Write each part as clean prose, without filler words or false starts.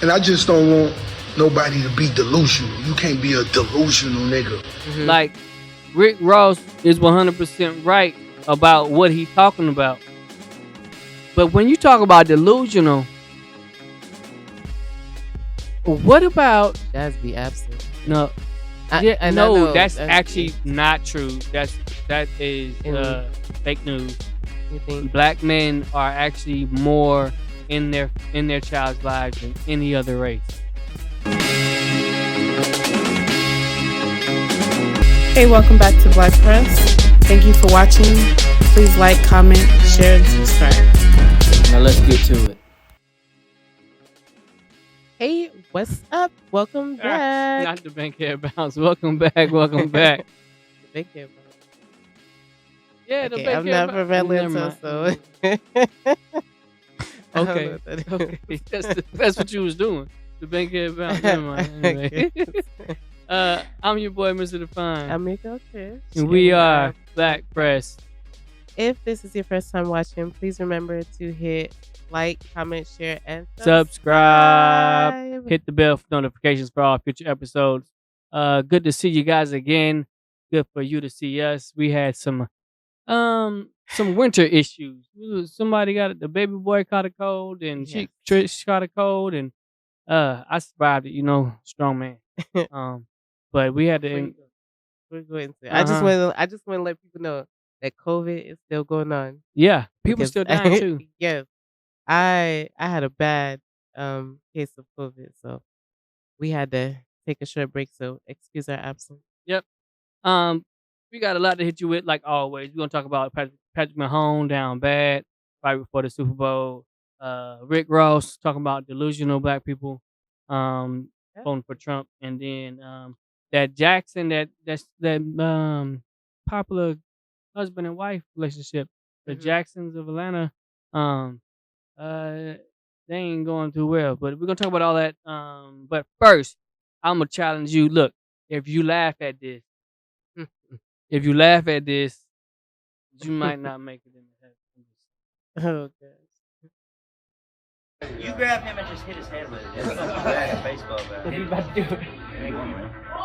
And I just don't want nobody to be delusional. You can't be a delusional nigga. Mm-hmm. Like, Rick Ross is 100% right about what he's talking about. But when you talk about delusional, what about That's be absent. no? That's actually not true. That is fake news. You think? Black men are actually more in their child's lives than any other race. Hey, welcome back to Black Press. Thank you for watching. Please like, comment, share, and subscribe. Now let's get to it. Hey, what's up? Welcome back. Not the Bankhead Bounce. Welcome back. Welcome back. The Bankhead Bounce. Yeah, the Okay, Bankhead I'm not from Atlanta, so. Okay. That's what you was doing. The Bankhead Bounce. Never mind. Anyway. I'm your boy, Mr. Define. I'm Miko Chris. And we are Black Press. If this is your first time watching, please remember to hit like, comment, share, and subscribe. Hit the bell for notifications for all future episodes. Good to see you guys again. Good for you to see us. We had some winter issues. Somebody the baby boy caught a cold, and Trish caught a cold, and I survived it. Strong man. But we had to. We're going to. I just want to let people know that COVID is still going on. Yeah, people still dying too. Yes, I had a bad case of COVID, so we had to take a short break. So excuse our absence. Yep. We got a lot to hit you with, like always. We're gonna talk about Patrick Mahomes down bad right before the Super Bowl. Rick Ross talking about delusional black people voting for Trump, and then that Jackson, that popular husband and wife relationship, the Jacksons of Atlanta, they ain't going too well. But we're gonna talk about all that. But first, I'm gonna challenge you. Look, if you laugh at this, you might not make it in the heaven. Okay. You grab him and just hit his head with it. It's like a baseball bat. If you about to do it.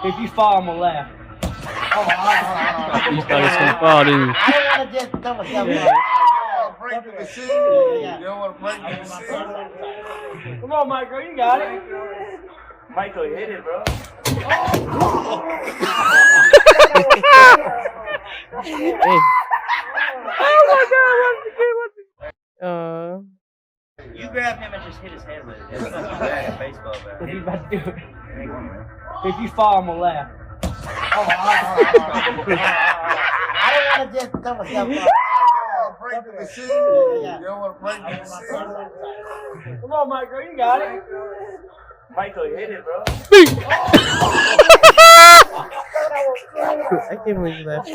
If you fall, I'm gonna laugh. You thought it's gonna fall, didn't you? I don't want to just double jump. You don't want to break the machine. Come on, Michael, you got it. Michael, hit it, bro. Oh my God! You grab him and just hit his head with it. It's like a baseball bat. If you about to do it. If you fall, I'm gonna laugh. I don't want to just double jump. You don't want to break the machine. Come on, Michael, you got it. Michael, hit it, bro. I can't believe you laughed.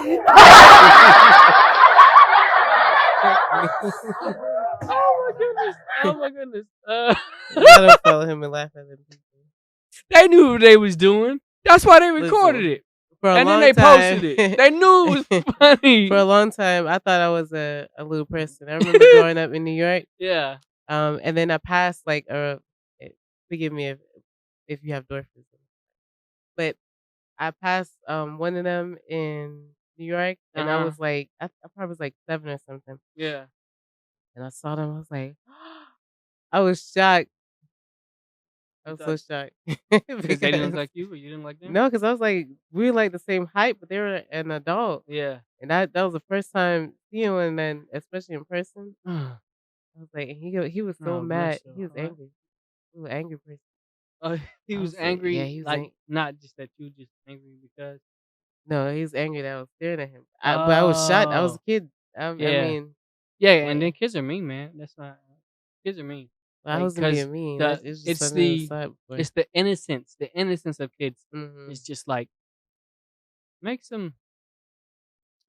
Oh my goodness! I don't follow him and laugh at him. They knew what they was doing. That's why they recorded it. And then they posted it. They knew it was funny. For a long time, I thought I was a little person. I remember growing up in New York. Yeah. And then I passed forgive me if you have dwarfism, but I passed one of them in New York, and I was like, I probably was like 7 or something. Yeah. And I saw them. I was like, I was shocked. I was so shocked. Because they didn't look like you, or you didn't like them? No, because I was like, we were like the same height, but they were an adult. Yeah. And that was the first time seeing one, and then especially in person. I was like, he was so mad. He was angry. He was an angry person. He was angry. Yeah, he was not just that you just angry because. No, he was angry that I was staring at him. But I was shocked. I was a kid. I mean. Yeah, and then kids are mean, man. That's not. Kids are mean. I wasn't being mean. It's the innocence. The innocence of kids is just like makes them.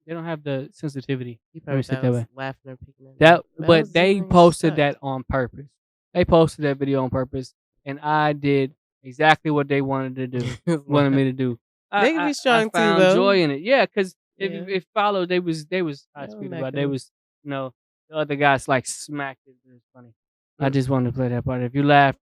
They don't have the sensitivity. He probably thought I was laughing or picking but they posted that on purpose. They posted that video on purpose, and I did exactly what they wanted to do. Wanted me to do. They can be strong too, though. I found joy in it. Yeah, because if followed, they was. I speak about. They was. The other guys like smacked it. It was funny. I just wanted to play that part. If you laughed,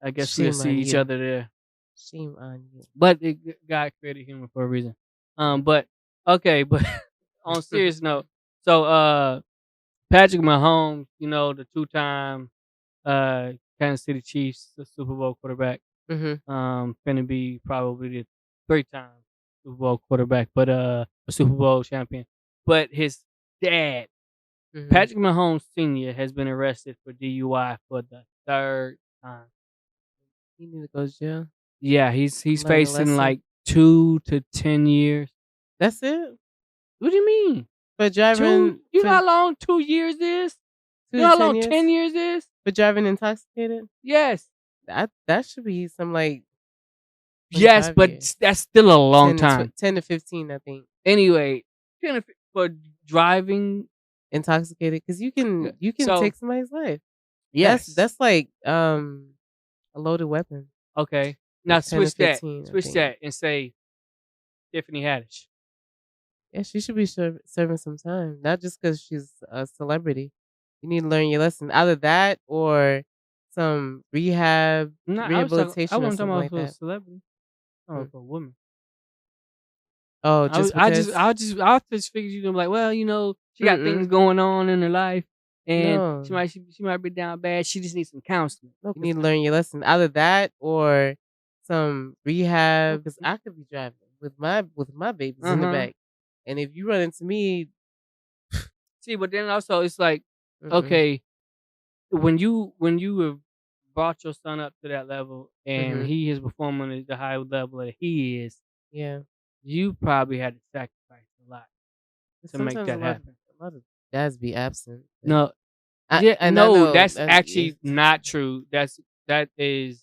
I guess we'll Shame see on each you. other there. Shame on you. But God created human for a reason. But okay, but on serious note, so Patrick Mahomes, the 2-time Kansas City Chiefs Super Bowl quarterback, finna be probably the 3-time Super Bowl quarterback, but a Super Bowl champion. But his dad, Patrick Mahomes Sr., has been arrested for DUI for the 3rd time. He need to go to jail. Yeah, he's Learn a facing lesson. like 2 to 10 years. That's it. What do you mean? For driving. You know how long 2 years is? 2 You to know how 10 long years? 10 years is? For driving intoxicated. Yes. That should be some like. Yes, 25 but years. that's still a long 10 time. 10 to 15, I think. Anyway, for driving Intoxicated, because you can So- take somebody's life. yes. That's like a loaded weapon. Okay. Now 10 to switch that. 15, I Switch think. that and say Tiffany Haddish. Yeah, she should be serving some time, not just because she's a celebrity. You need to learn your lesson. Either that or some rehabilitation I or wasn't something talking like about for a that. celebrity. I'm talking about for a woman. Oh, just because? I just figured you're gonna be like, well, she got things going on in her life, and No. she might be down bad. She just needs some counseling. You need to learn your lesson. Either that or some rehab. Because I could be driving with my babies in the back, and if you run into me, See, but then also it's like, okay, when you have brought your son up to that level, and he is performing at the high level that he is, yeah, you probably had to sacrifice a lot to make sometimes that happen. a lot of dads be absent. No, I no, know that's that- actually not true. That is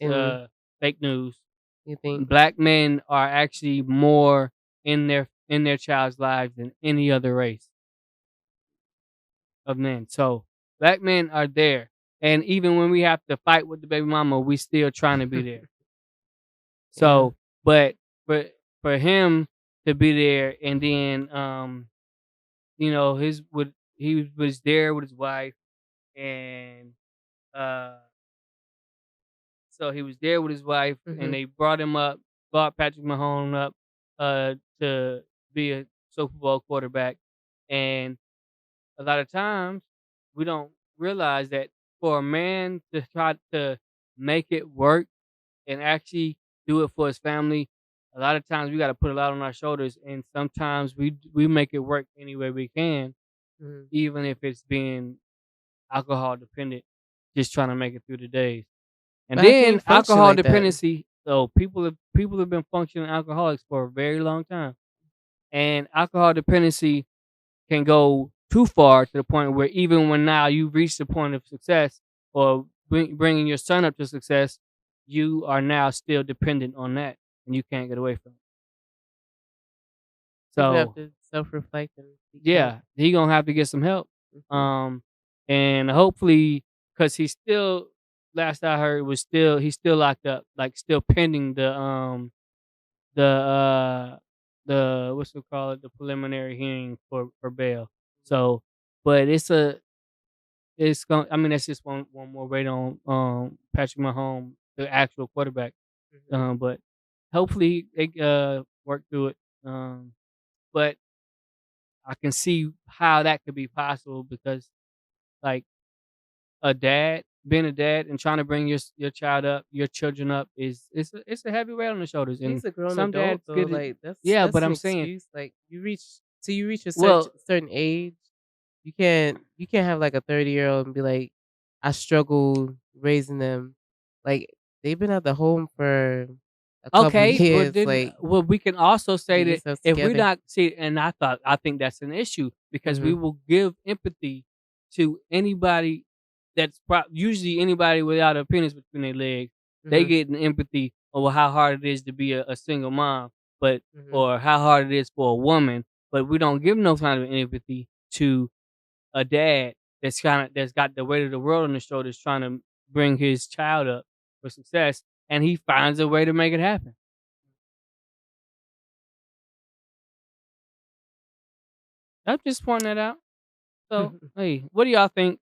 fake news. You think? Black men are actually more in their child's lives than any other race of men. So black men are there, and even when we have to fight with the baby mama, we still trying to be there. So, but for him to be there, and then he was there with his wife, and so he was there with his wife, and they brought Patrick Mahomes up to be a Super Bowl quarterback, and a lot of times we don't realize that for a man to try to make it work and actually do it for his family, a lot of times we got to put a lot on our shoulders, and sometimes we make it work any way we can, even if it's being alcohol dependent, just trying to make it through the days. And But I then can't function alcohol like that. dependency. So people have been functioning alcoholics for a very long time, and alcohol dependency can go too far to the point where even when now you've reached the point of success or bringing your son up to success, you are now still dependent on that, and you can't get away from it. You So have to self-reflect and seek help. yeah, he gonna have to get some help. And hopefully, because he's still, last I heard, he's still locked up, like still pending the what's it called, the preliminary hearing for bail. So, but it's going. I mean, that's just one more weight on Patrick Mahomes, the actual quarterback. But hopefully they work through it. But I can see how that could be possible because, like, being a dad and trying to bring your child up, your children up it's a heavy weight on the shoulders. And He's a grown some adult, dads though. get it. Like that's But an I'm saying, excuse. Like you reach a Well- certain age, you can't have like a 30-year-old and be like, I struggle raising them. Like they've been at the home for a couple okay, years. but then, like we can also say get that yourself if we together. not see, and I think that's an issue because we will give empathy to anybody that's usually anybody without a penis between their legs. They get an empathy over how hard it is to be a single mom, but or how hard it is for a woman. But we don't give no kind of empathy to a dad that's got the weight of the world on his shoulders, trying to bring his child up for success, and he finds a way to make it happen. I'm just pointing that out. So, hey, what do y'all think?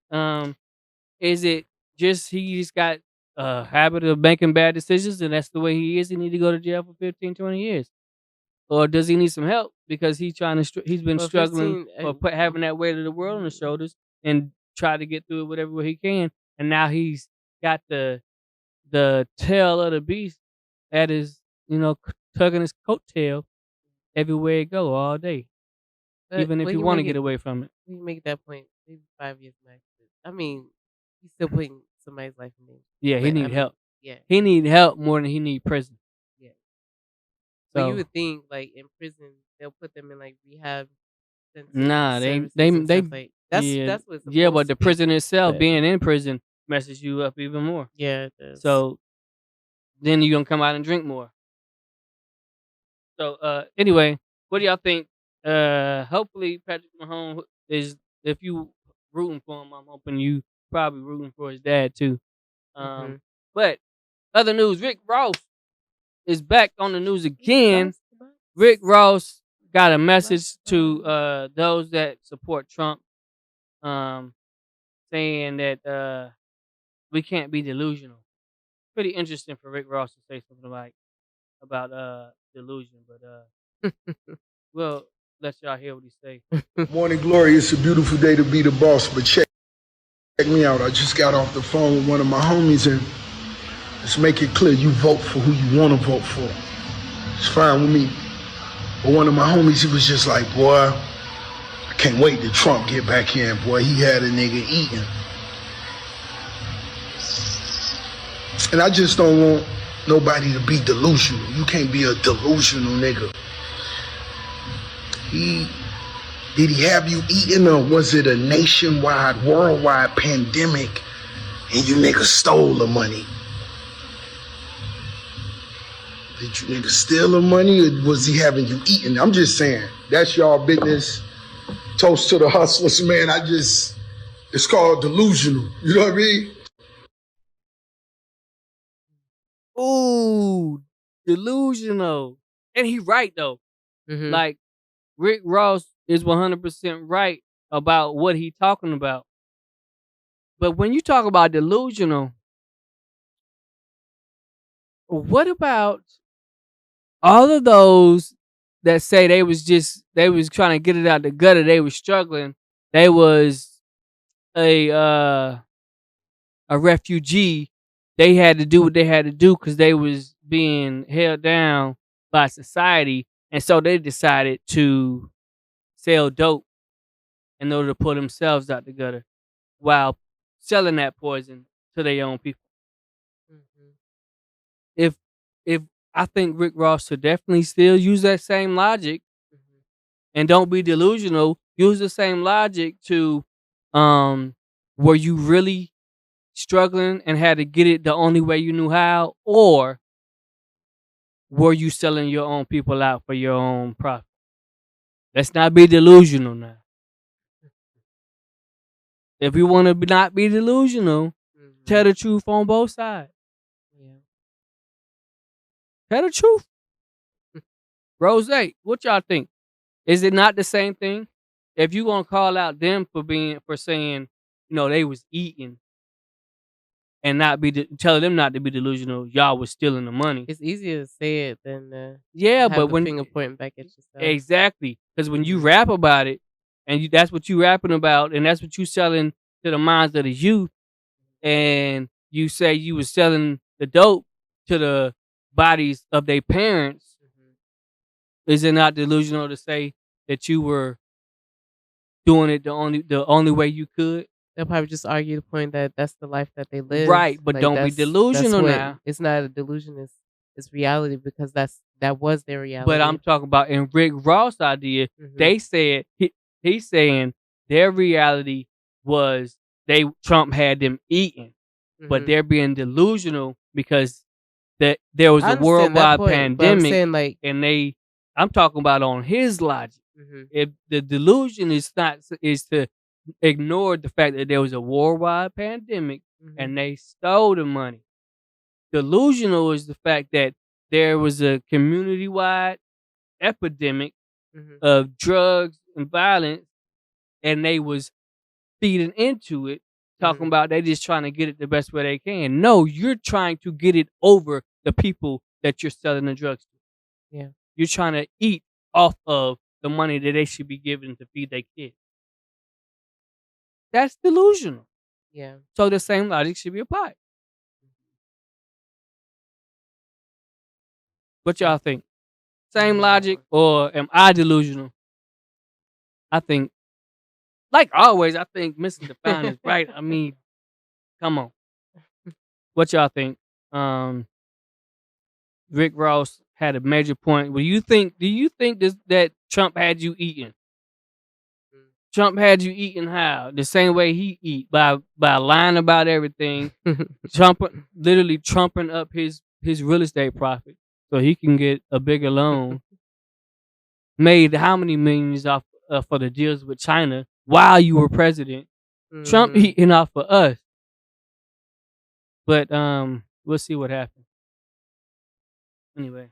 Is it just he just got habit of making bad decisions, and that's the way he is. He need to go to jail for 15, 20 years. Or does he need some help because he's been Well, struggling 15. or having that weight of the world on his shoulders and try to get through it whatever way he can, and now he's got the tail of the beast at his tugging his coattail everywhere he go all day, even if When you you want to make get it, away from it. when you make that point, maybe 5 years max. I mean, he's still putting somebody's life in danger. Yeah, he But I need mean, help. yeah, He need help more than he need prison. yeah. But you So would think like in prison they'll put them in like rehab centers, nah, services and they stuff like yeah that's what it's yeah, supposed but to the be. prison itself, But being in prison, messes you up even more. yeah, it does. So then you're gonna come out and drink more. So anyway, what do y'all think? Hopefully Patrick Mahomes is, if you rooting for him, I'm hoping you probably rooting for his dad too. Mhm. But other news, Rick Ross is back on the news again. Lost the box. Rick Ross got a Lost message the to box. those that support Trump, saying that we can't be delusional. Pretty interesting for Rick Ross to say something like about delusion, but we'll let y'all hear what he say. Morning glory, it's a beautiful day to be the boss, but check me out. I just got off the phone with one of my homies, and let's make it clear, you vote for who you want to vote for. It's fine with me. But one of my homies, he was just like, boy, I can't wait till Trump get back in. Boy, he had a nigga eating. And I just don't want nobody to be delusional. You can't be a delusional nigga. Did he have you eating, or was it a nationwide, worldwide pandemic and you niggas stole the money? Did you niggas steal the money, or was he having you eating? I'm just saying, that's y'all business. Toast to the hustlers, man. It's called delusional. You know what I mean? Ooh, delusional. And he right though. Mhm. Like Rick Ross is 100% right about what he talking about. But when you talk about delusional, what about all of those that say they was trying to get it out the gutter, they was struggling, they was a refugee, they had to do what they had to do because they was being held down by society, and so they decided to sell dope in order to pull themselves out the gutter while selling that poison to their own people. Mhm. If I think Rick Ross should definitely still use that same logic Mhm. and don't be delusional. Use the same logic to, were you really struggling and had to get it the only way you knew how, or were you selling your own people out for your own profit? Let's not be delusional now. If you want to not be delusional, tell Mhm. the truth on both sides. Yeah. Tell the truth. Rose, what y'all think? Is it not the same thing? If you gonna call out them for saying, they was eating and not be telling them not to be delusional, y'all was stealing the money. It's easier to say it than Yeah, have but the when finger pointing back at yourself. exactly, because when you Mhm. rap about it and that's what you rapping about and that's what you selling to the minds of the youth, and you say you was selling the dope to the bodies of their parents, Mhm. is it not delusional to say that you were doing it the only way you could? They'll probably just argue the point that that's the life that they live. Right, but Like don't be that's delusional what now. it's not a delusion. It's reality because that was their reality. But I'm talking about in Rick Ross' idea, Mhm. they said he's saying their reality was Trump had them eating, but Mhm. they're being delusional because that there was I a understand that worldwide point, but I'm pandemic, saying like and I'm talking about on his logic. Mhm. If the delusion is to ignore the fact that there was a worldwide pandemic Mhm. and they stole the money. Delusional is the fact that there was a community-wide epidemic Mhm. of drugs and violence, and they was feeding into it, talking about they just trying to get it the best way they can. No, you're trying to get it over the people that you're selling the drugs to. Yeah. You're trying to eat off of the money that they should be giving to feed their kids. That's delusional. Yeah. So the same logic should be applied. What y'all think? Same logic, or am I delusional? I think, like always, I think Mr. Define is right. I mean, come on. What y'all think? Rick Ross had a major point. Do you think that Trump had you eating? Trump had you eating how? The same way he eat, by lying about everything, literally trumping up his real estate profit so he can get a bigger loan. Made how many millions off for the deals with China while you were president? Trump eating off of us. But we'll see what happens. Anyway,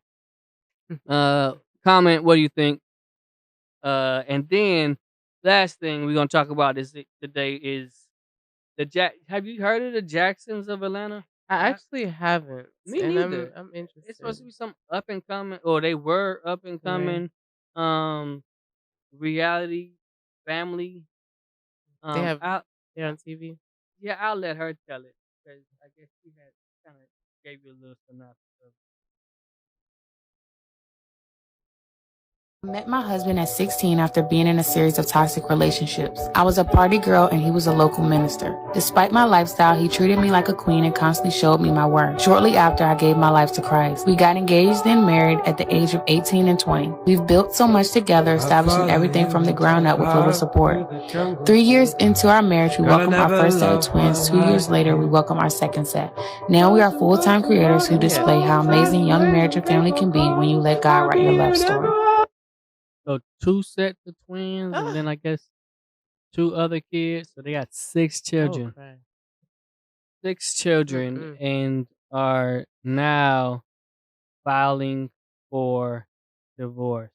comment what do you think? And then last thing we're gonna talk about today is have you heard of the Jacksons of Atlanta? I actually haven't. Me and neither. I'm interested. It's supposed to be some up and coming, or they were up and coming, reality family. They're on TV. Yeah, I'll let her tell it because I guess she had kind of gave you a little synopsis of it. Met my husband at 16 after being in a series of toxic relationships. I was a party girl and he was a local minister. Despite my lifestyle, he treated me like a queen and constantly showed me my worth. Shortly after, I gave my life to Christ. We got engaged and married at the age of 18 and 20. We've built so much together, establishing everything from the ground up with little support. 3 years into our marriage, we welcome our first set of twins. 2 years later, we welcome our second set. Now we are full-time creators who display how amazing young marriage and family can be when you let God write your love story. So 2 sets of twins, and then I guess 2 other kids. So they got 6 children. Oh, 6 children, and are now filing for divorce.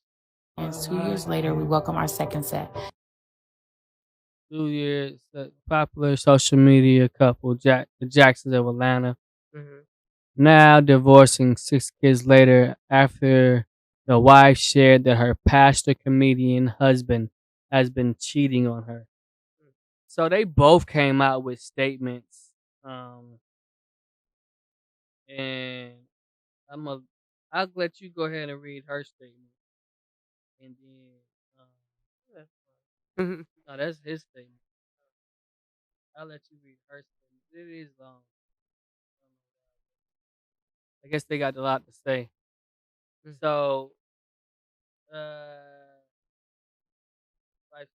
And 2 years later, we welcome our second set. 2 years, popular social media couple, the Jacksons of Atlanta. Now divorcing 6 kids later after the wife shared that her pastor comedian husband has been cheating on her. So they both came out with statements. And I'll let you go ahead and read her statement. And then no, that's his statement. I'll let you read her statement. It is long. I guess they got a lot to say. So life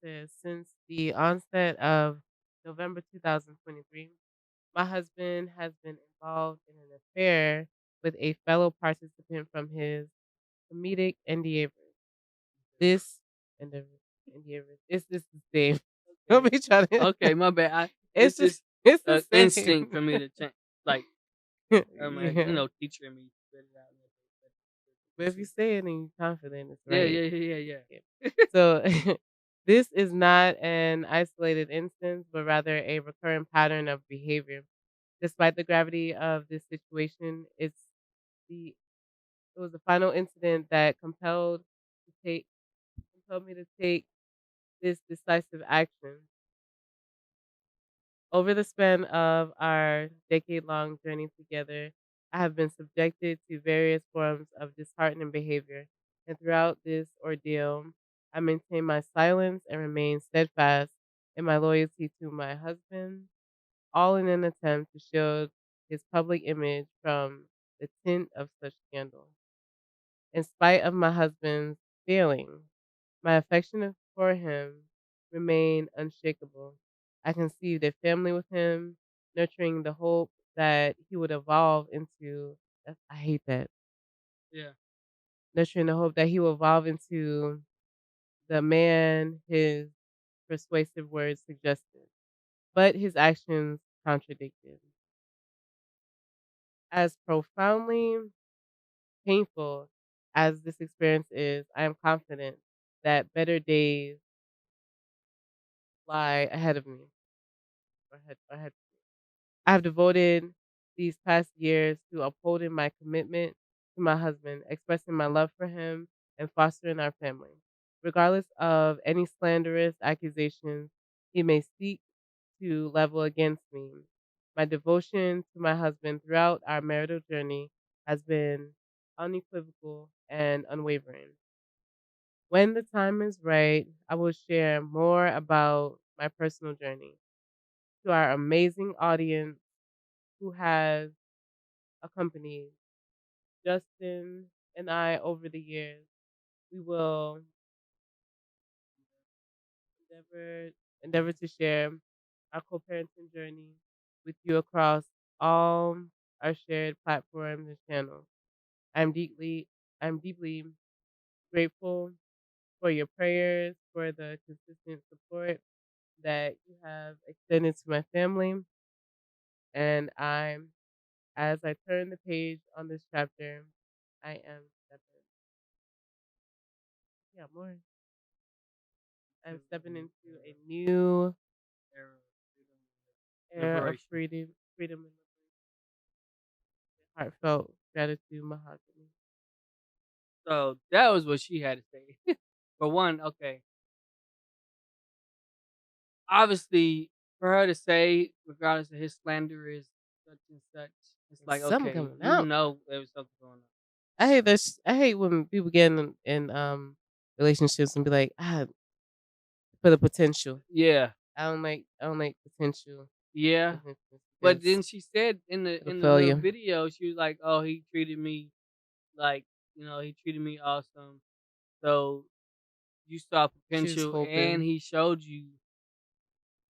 statement. Since the onset of November 2023, my husband has been involved in an affair with a fellow participant from his comedic endeavors. This it's the same. Don't be trying to. Okay, my bad. It's just it's the same. instinct for me to change, like Yeah. teacher and me. Spit it out. But if you say it and you're confident, it's Yeah, right. yeah. So this is not an isolated instance, but rather a recurrent pattern of behavior. Despite the gravity of this situation, it was the final incident that compelled me to take this decisive action. Over the span of our decade-long journey together, I have been subjected to various forms of disheartening behavior, and throughout this ordeal, I maintain my silence and remain steadfast in my loyalty to my husband, all in an attempt to shield his public image from the tint of such scandal. In spite of my husband's failing, my affection for him remained unshakable. I conceived a family with him, nurturing the hope that he would evolve into. I hate that. Yeah. Nurturing the hope that he will evolve into the man his persuasive words suggested, but his actions contradicted. As profoundly painful as this experience is, I am confident that better days lie ahead of me. Or ahead. I have devoted these past years to upholding my commitment to my husband, expressing my love for him, and fostering our family. Regardless of any slanderous accusations he may seek to level against me, my devotion to my husband throughout our marital journey has been unequivocal and unwavering. When the time is right, I will share more about my personal journey. To our amazing audience who has accompanied Justin and I over the years, we will endeavor endeavor to share our co-parenting journey with you across all our shared platforms and channels. I'm deeply I'm deeply grateful for your prayers, for the consistent support that you have extended to my family, and as I turn the page on this chapter, I am stepping. Yeah, more. I'm stepping into a new era of freedom, and heartfelt gratitude, mahogany. So that was what she had to say. For one, okay, obviously, for her to say, regardless of his slander is such and such, it's like, Something okay, coming you out. know there was something going on. I hate this. I hate when people get in relationships and be like, for the potential. Yeah, I don't like potential. yeah. But then she said in the It'll little you. video, she was like, "Oh, he treated me like, he treated me awesome." So you saw potential, and hoping. he showed you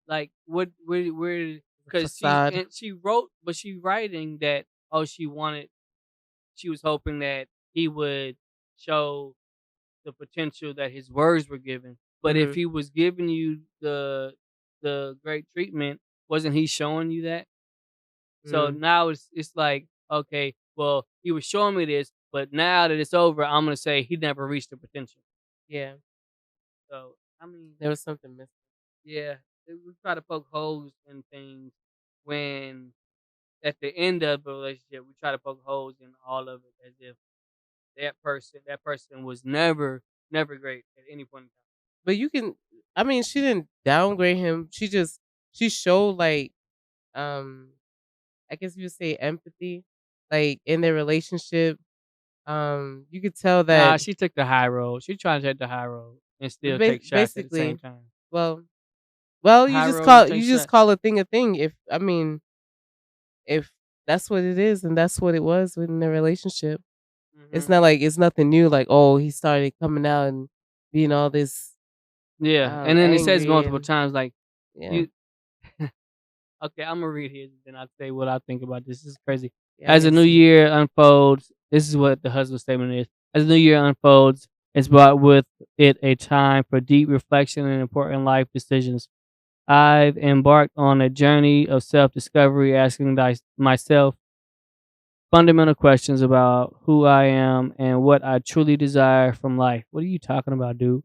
like where because Facade. she wrote, but she writing that she was hoping that he would show the potential that his words were given. But if Mhm. he was giving you the great treatment, wasn't he showing you that? So now it's like, okay, well, he was showing me this, but now that it's over, I'm gonna say he never reached the potential. Yeah, So I mean, there was something missing. yeah, we try to poke holes in things when at the end of the relationship we try to poke holes in all of it as if that person was never great at any point in time. But I mean, she didn't downgrade him. She showed like, um, I guess you would say empathy, like in their relationship. You could tell Nah, that she took the high road. She trying to take the high road and still take shots at the same basically, time. well, High road and take you just shots. call a thing a thing. If that's what it is, and that's what it was within the relationship. It's Hmm. not like it's nothing new. Like, oh, he started coming out and being all this Yeah, and then it says angry multiple and times like yeah, you. Okay, I'm gonna read his, then I'll say what I think about this. This is crazy. yeah. I As the need new to. year unfolds, this is what the husband statement is. As the new year unfolds, it's brought with it a time for deep reflection and important life decisions. I've embarked on a journey of self-discovery, asking myself fundamental questions about who I am and what I truly desire from life. What are you talking about, dude?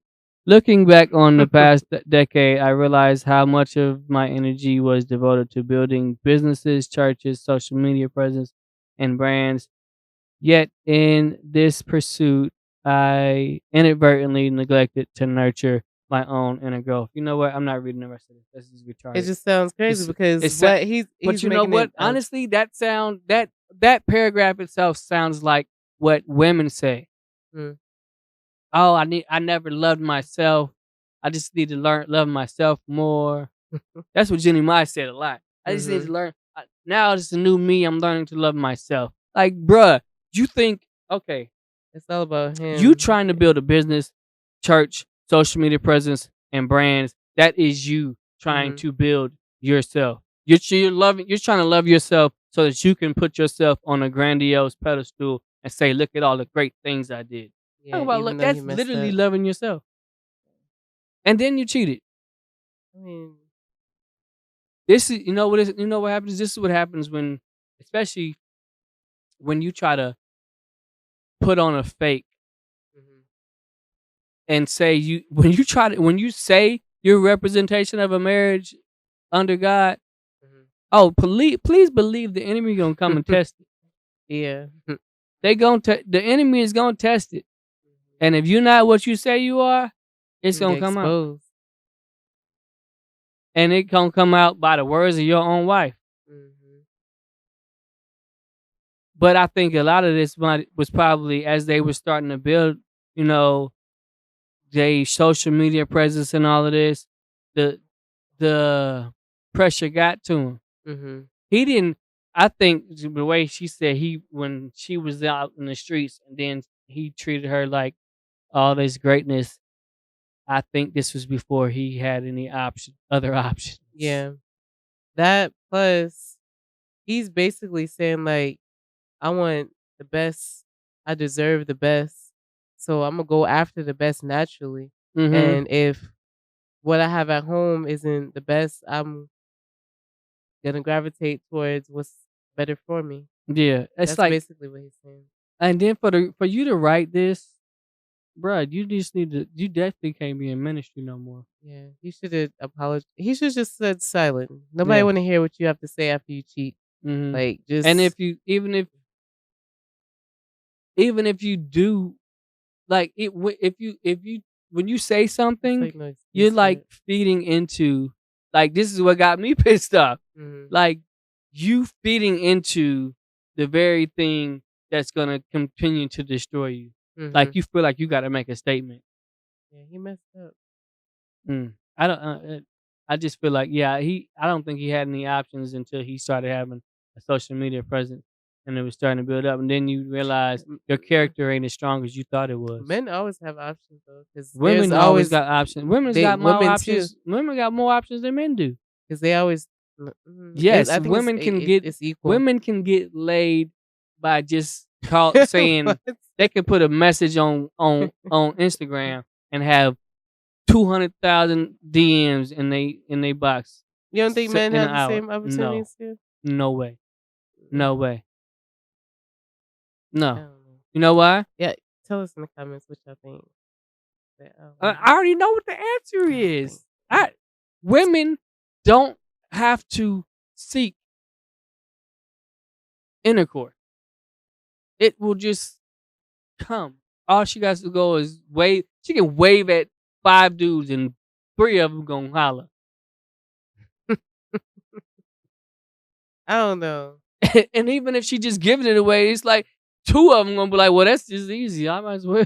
Looking back on the past decade, I realized how much of my energy was devoted to building businesses, churches, social media presence, and brands. Yet, in this pursuit, I inadvertently neglected to nurture my own inner growth. You know what? I'm not reading the rest of this. This is It retarded. just sounds crazy It's because it's what but he's you know making what? it. Honestly, that paragraph itself sounds like what women say. Mm, Oh, I never loved myself. I just need to learn love myself more. That's what Jenny Mai said a lot. I just need to mhm. learn. Now it's a new me. I'm learning to love myself. Like, bruh, you think okay? It's all about You him. trying to build a business, church, social media presence, and brands. That is you trying Mhm. to build yourself. You're trying to love yourself so that you can put yourself on a grandiose pedestal and say, "Look at all the great things I did." Talk Yeah, about even look. though he That's messed literally up. loving yourself. And then you cheated. I mean, This is you know what happens. This is what happens when, especially when you try to put on a fake mhm. and say when you say your representation of a marriage under God, please believe the enemy gonna come and test it. Yeah. The enemy is gonna test it, and if you're not what you say you are, it's gonna come out, Exposed. and it gonna come out by the words of your own wife. But I think a lot of this was probably as they were starting to build, their social media presence and all of this, the pressure got to him. He didn't. I think the way she said when she was out in the streets, and then he treated her like all this greatness. I think this was before he had any other options. Yeah. That plus, he's basically saying like, I want the best. I deserve the best. So I'm going to go after the best naturally. And if what I have at home isn't the best, I'm going to gravitate towards what's better for me. Yeah. That's basically what he's saying. And then for you to write this, bruh, you definitely can't be in ministry no more. Yeah. He should have apologized. He should have just said silent. Nobody want to hear what you have to say after you cheat. Like, just. And even if you do, like, when you say something, you're like feeding into, like, this is what got me pissed off. Like, you feeding into the very thing that's gonna continue to destroy you. Like, you feel like you got to make a statement. Yeah, he messed up. I don't. I just feel like, I don't think he had any options until he started having a social media presence, and it was starting to build up. And then you realize your character ain't as strong as you thought it was. Men always have options though, because women always got options. Women got more options. Too. Women got more options than men do. Because they always. Yes, I think women can get. It's equal. Women can get laid by just saying they can put a message on Instagram and have 200,000 DMs in they box. You don't think men have the same opportunities too? No way. No way. No. You know why? Yeah, tell us in the comments what y'all think. I already know what the answer is. Women don't have to seek intercourse. It will just come. All she got to go is wave. She can wave at 5 dudes and 3 of them gonna holler. I don't know. And even if she just giving it away, it's like 2 of them gonna be like, well, that's just easy. I might as well.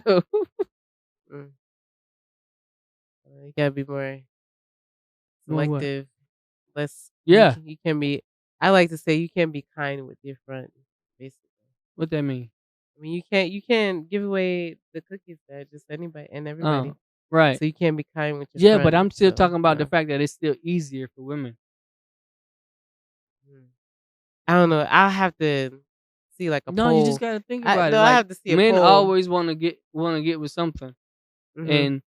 You gotta be more selective. Less. Yeah. You can be. I like to say you can't be kind with your friends. Basically. What that mean? I mean, you can't give away the cookies to just anybody and everybody. Right. So you can't be kind with your friends. But I'm still talking about the fact that it's still easier for women. I don't know. I'll have to see like a poll. No, you just gotta think about it. No, like, I have to see a men poll. always want to get with something, and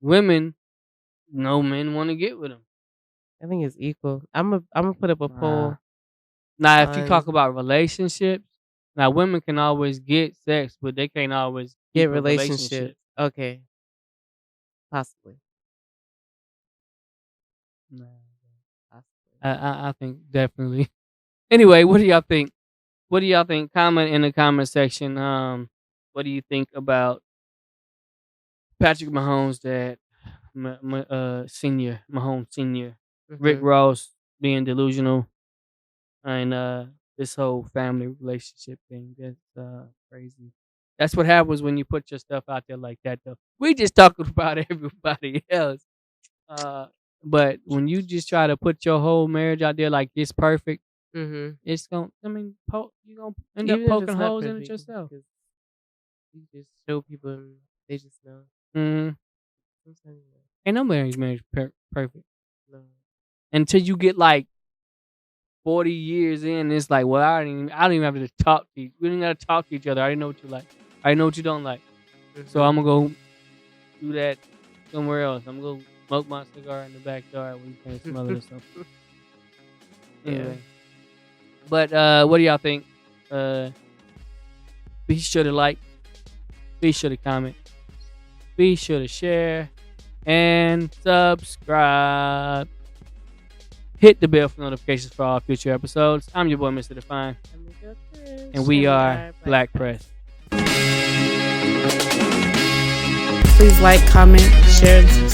women, no men want to get with them. I think it's equal. I'm gonna put up a poll. Now, if you talk about relationships, now women can always get sex, but they can't always get relationships. Okay, possibly. Nah, I think definitely. Anyway, what do y'all think? Comment in the comment section. What do you think about Patrick Mahomes' dad, Mahomes Senior, Rick Ross being delusional, and this whole family relationship thing? That's crazy. That's what happens when you put your stuff out there like that, though. We just talking about everybody else. But when you just try to put your whole marriage out there like it's perfect, it's gonna. I mean, you gonna end up poking holes in it yourself. You just show people, and they just know. Ain't no marriage perfect. No. Until you get like 40 years in, it's like, well, I don't even have to talk to you. We don't gotta talk to each other. I already know what you like. I already know what you don't like. So I'm gonna go do that somewhere else. I'm gonna go smoke my cigar in the backyard when you can't smell it or something. Anyway. But what do y'all think? Be sure to like. Be sure to comment. Be sure to share and subscribe. Hit the bell for notifications for all future episodes. I'm your boy, Mr. Define. And we are Black Press. Please like, comment, share, and subscribe.